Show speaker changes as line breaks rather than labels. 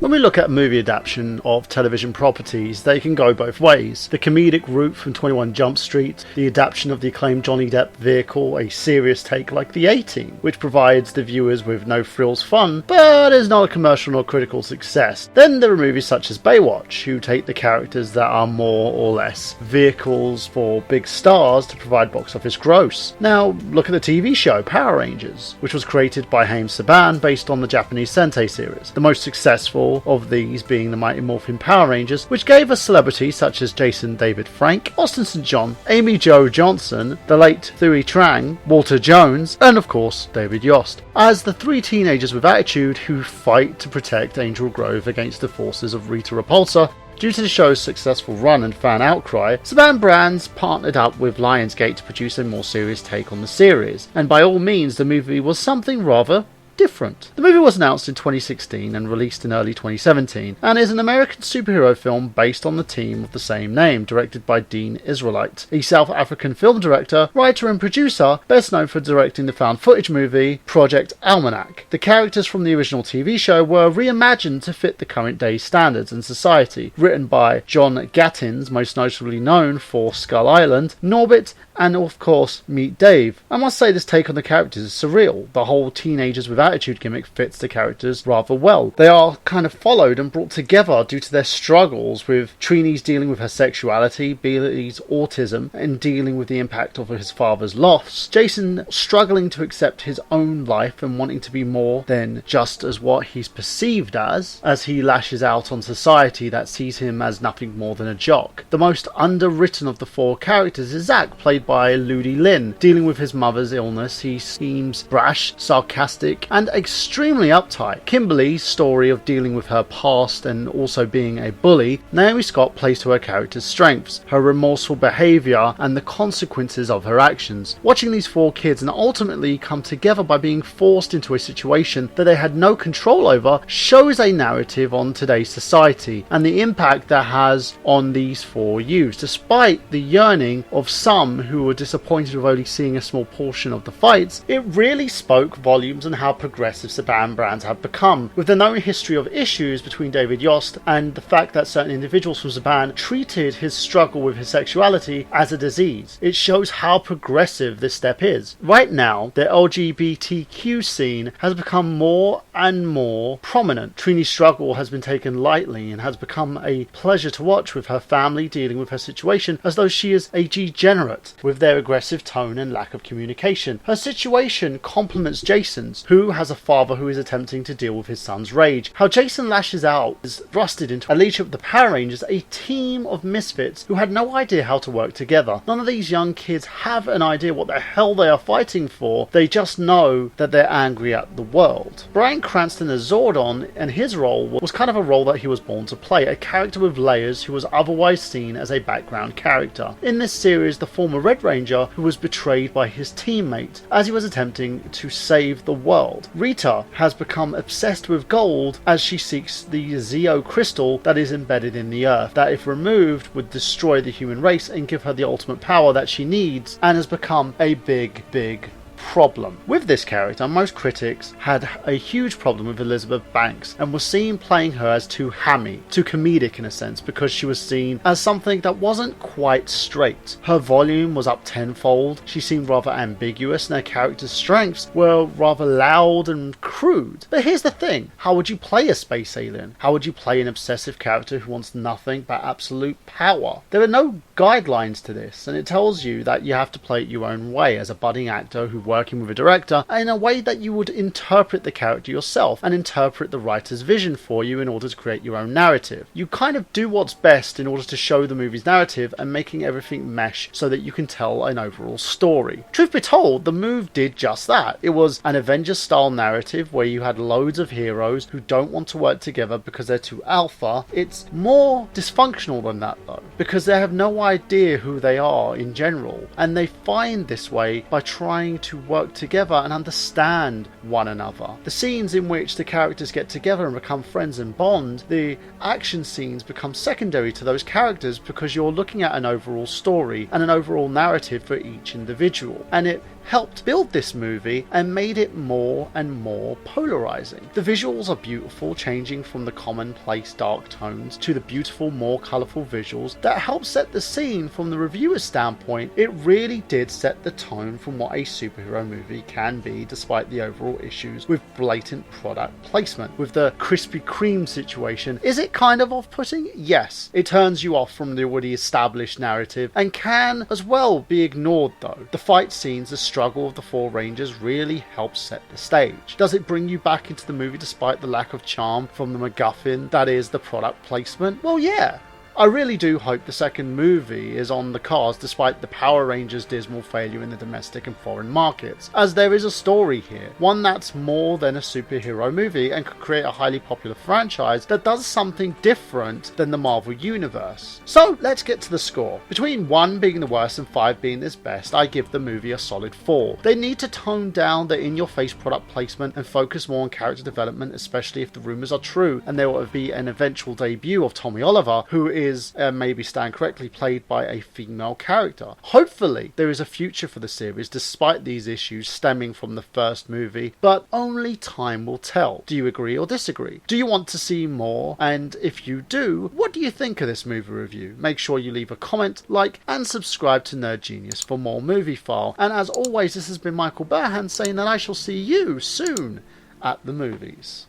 When we look at a movie adaptation of television properties, they can go both ways. The comedic route from 21 Jump Street, the adaptation of the acclaimed Johnny Depp vehicle, a serious take like The A-Team, which provides the viewers with no frills fun, but is not a commercial nor critical success. Then there are movies such as Baywatch, who take the characters that are more or less vehicles for big stars to provide box office gross. Now, look at the TV show Power Rangers, which was created by Hame Saban based on the Japanese Sentai series. The most successful of these being the Mighty Morphin Power Rangers, which gave us celebrities such as Jason David Frank, Austin St. John, Amy Jo Johnson, the late Thuy Trang, Walter Jones, and of course David Yost, as the three teenagers with attitude who fight to protect Angel Grove against the forces of Rita Repulsa. Due to the show's successful run and fan outcry, Saban Brands partnered up with Lionsgate to produce a more serious take on the series, and by all means the movie was something rather different. The movie was announced in 2016 and released in early 2017, and is an American superhero film based on the team of the same name, directed by Dean Israelite, a South African film director, writer and producer, best known for directing the found footage movie Project Almanac. The characters from the original TV show were reimagined to fit the current day standards and society, written by John Gattins, most notably known for Skull Island, Norbit, and of course Meet Dave. I must say this take on the characters is surreal. The whole teenagers with attitude gimmick fits the characters rather well. They are kind of followed and brought together due to their struggles, with Trini's dealing with her sexuality, Billy's autism and dealing with the impact of his father's loss, Jason struggling to accept his own life and wanting to be more than just as what he's perceived as he lashes out on society that sees him as nothing more than a jock. The most underwritten of the four characters is Zach, played by Ludi Lin. Dealing with his mother's illness, he seems brash, sarcastic, and extremely uptight. Kimberly's story of dealing with her past and also being a bully, Naomi Scott plays to her character's strengths, her remorseful behaviour, and the consequences of her actions. Watching these four kids and ultimately come together by being forced into a situation that they had no control over shows a narrative on today's society and the impact that has on these four youths, despite the yearning of some who were disappointed with only seeing a small portion of the fights. It really spoke volumes on how progressive Saban Brands have become, with the known history of issues between David Yost and the fact that certain individuals from Saban treated his struggle with his sexuality as a disease. It shows how progressive this step is. Right now, the LGBTQ scene has become more and more prominent. Trini's struggle has been taken lightly and has become a pleasure to watch, with her family dealing with her situation as though she is a degenerate, with their aggressive tone and lack of communication. Her situation complements Jason's, who has a father who is attempting to deal with his son's rage. How Jason lashes out is thrusted into a leadership of the Power Rangers, a team of misfits who had no idea how to work together. None of these young kids have an idea what the hell they are fighting for. They just know that they're angry at the world. Bryan Cranston as Zordon, and his role was kind of a role that he was born to play, a character with layers who was otherwise seen as a background character. In this series, the former Red Ranger who was betrayed by his teammate as he was attempting to save the world. Rita has become obsessed with gold as she seeks the Zeo crystal that is embedded in the earth, that if removed would destroy the human race and give her the ultimate power that she needs, and has become a big problem. With this character, most critics had a huge problem with Elizabeth Banks and were seen playing her as too hammy, too comedic in a sense, because she was seen as something that wasn't quite straight. Her volume was up tenfold, she seemed rather ambiguous, and her character's strengths were rather loud and crude. But here's the thing, how would you play a space alien? How would you play an obsessive character who wants nothing but absolute power? There are no guidelines to this, and it tells you that you have to play it your own way as a budding actor who working with a director in a way that you would interpret the character yourself and interpret the writer's vision for you in order to create your own narrative. You kind of do what's best in order to show the movie's narrative and making everything mesh so that you can tell an overall story. Truth be told, the move did just that. It was an Avengers style narrative where you had loads of heroes who don't want to work together because they're too alpha. It's more dysfunctional than that though, because they have no idea who they are in general, and they find this way by trying to work together and understand one another. The scenes in which the characters get together and become friends and bond, the action scenes become secondary to those characters because you're looking at an overall story and an overall narrative for each individual, and it helped build this movie and made it more and more polarizing. The visuals are beautiful, changing from the commonplace dark tones to the beautiful, more colourful visuals that help set the scene. From the reviewer's standpoint, it really did set the tone from what a superhero movie can be, despite the overall issues with blatant product placement. With the Krispy Kreme situation, is it kind of off-putting? Yes. It turns you off from the already established narrative and can as well be ignored though. The fight scenes, the struggle of the four rangers really helps set the stage. Does it bring you back into the movie despite the lack of charm from the MacGuffin that is the product placement? Well, yeah. I really do hope the second movie is on the cards despite the Power Rangers' dismal failure in the domestic and foreign markets, as there is a story here, one that's more than a superhero movie and could create a highly popular franchise that does something different than the Marvel Universe. So let's get to the score. Between 1 being the worst and 5 being its best, I give the movie a solid 4. They need to tone down the in-your-face product placement and focus more on character development, especially if the rumours are true and there will be an eventual debut of Tommy Oliver, who is, maybe stand correctly, played by a female character. Hopefully there is a future for the series despite these issues stemming from the first movie, but only time will tell. Do you agree or disagree? Do you want to see more? And if you do, what do you think of this movie review? Make sure you leave a comment, like, and subscribe to Nerd Genius for more MovieFile. And as always, this has been Michael Burhan saying that I shall see you soon at the movies.